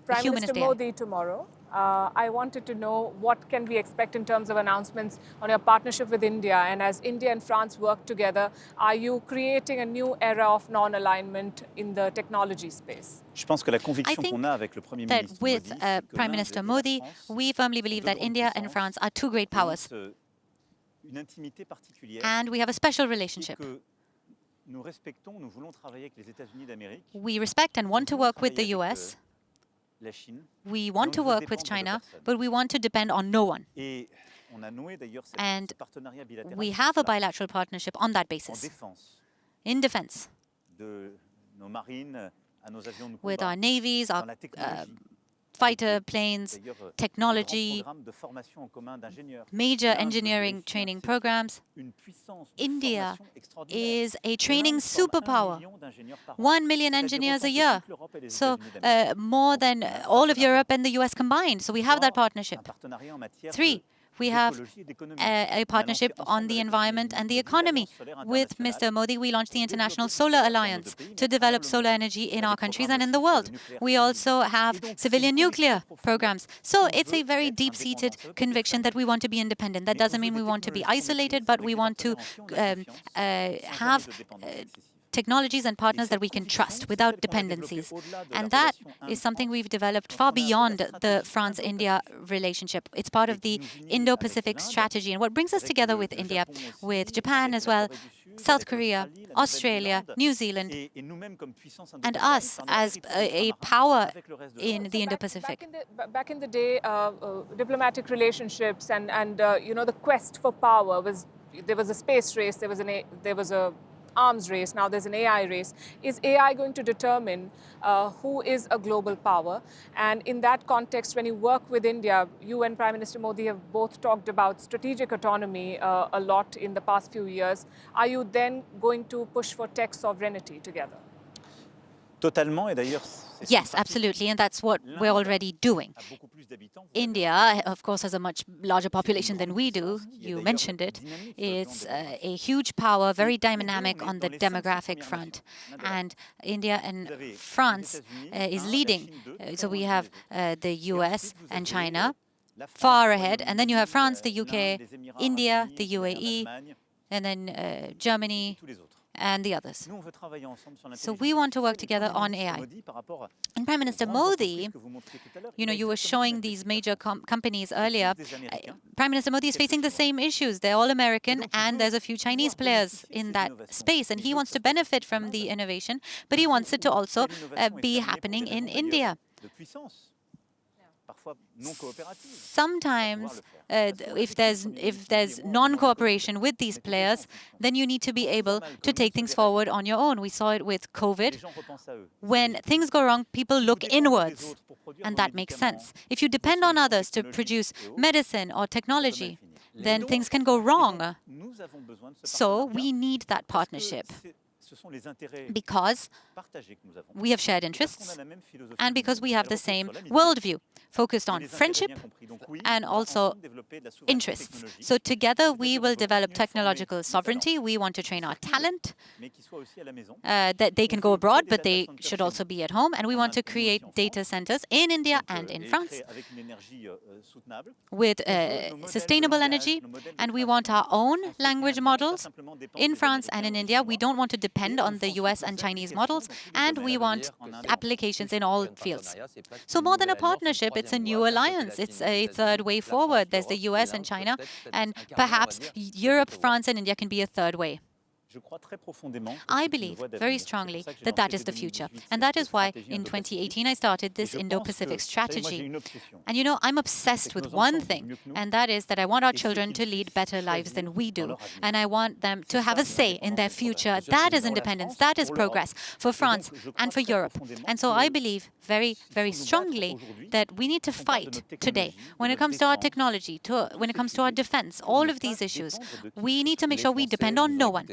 Prime Minister Modi tomorrow. I wanted to know what can we expect in terms of announcements on your partnership with India, and as India and France work together, are you creating a new era of non-alignment in the technology space? I think that with Prime Minister Modi, we firmly believe that India and France are two great powers, and we have a special relationship. We respect and want to work with the US. We want to work with China, but we want to depend on no one. And we have a bilateral partnership on that basis, in defense, with our navies, our fighter planes, technology, major engineering training programs. India is a training superpower. 1 million engineers a year. So more than all of Europe and the US combined. So we have that partnership. 3, we have a partnership on the environment and the economy. With Mr. Modi, we launched the International Solar Alliance to develop solar energy in our countries and in the world. We also have civilian nuclear programs. So it's a very deep-seated conviction that we want to be independent. That doesn't mean we want to be isolated, but we want to have technologies and partners that we can trust without dependencies. And that is something we've developed far beyond the France-India relationship. It's part of the Indo-Pacific strategy. And what brings us together with India, with Japan as well, South Korea, Australia, New Zealand, and us as a power in the Indo-Pacific. Back in the day, diplomatic relationships and the quest for power there was a space race, there was a arms race, now there's an AI race. Is AI going to determine who is a global power? And in that context, when you work with India, you and Prime Minister Modi have both talked about strategic autonomy a lot in the past few years. Are you then going to push for tech sovereignty together? Yes, absolutely, and that's what we're already doing. India, of course, has a much larger population than we do. You mentioned it. It's a huge power, very dynamic on the demographic front. And India and France is leading. So we have the US and China far ahead. And then you have France, the UK, India, the UAE, and then Germany, and the others. So we want to work together on AI. And Prime Minister Modi, you were showing these major companies earlier. Prime Minister Modi is facing the same issues. They're all American, and there's a few Chinese players in that space. And he wants to benefit from the innovation, but he wants it to also be happening in India. Sometimes, if there's non-cooperation with these players, then you need to be able to take things forward on your own. We saw it with COVID. When things go wrong, people look inwards, and that makes sense. If you depend on others to produce medicine or technology, then things can go wrong. So we need that partnership, because we have shared interests and because we have the same worldview, focused on friendship and also interests. So together we will develop technological sovereignty. We want to train our talent, that they can go abroad, but they should also be at home. And we want to create data centers in India and in France with sustainable energy. And we want our own language models in France and in India. We don't want to depend on the US and Chinese models, and we want applications in all fields. So more than a partnership, it's a new alliance. It's a third way forward. There's the US and China, and perhaps Europe, France, and India can be a third way. I believe very strongly that that is the future. And that is why in 2018 I started this Indo-Pacific strategy. And I'm obsessed with one thing, and that is that I want our children to lead better lives than we do. And I want them to have a say in their future. That is independence. That is progress for France and for Europe. And so I believe very, very strongly that we need to fight today. When it comes to our technology, when it comes to our defense, all of these issues, we need to make sure we depend on no one.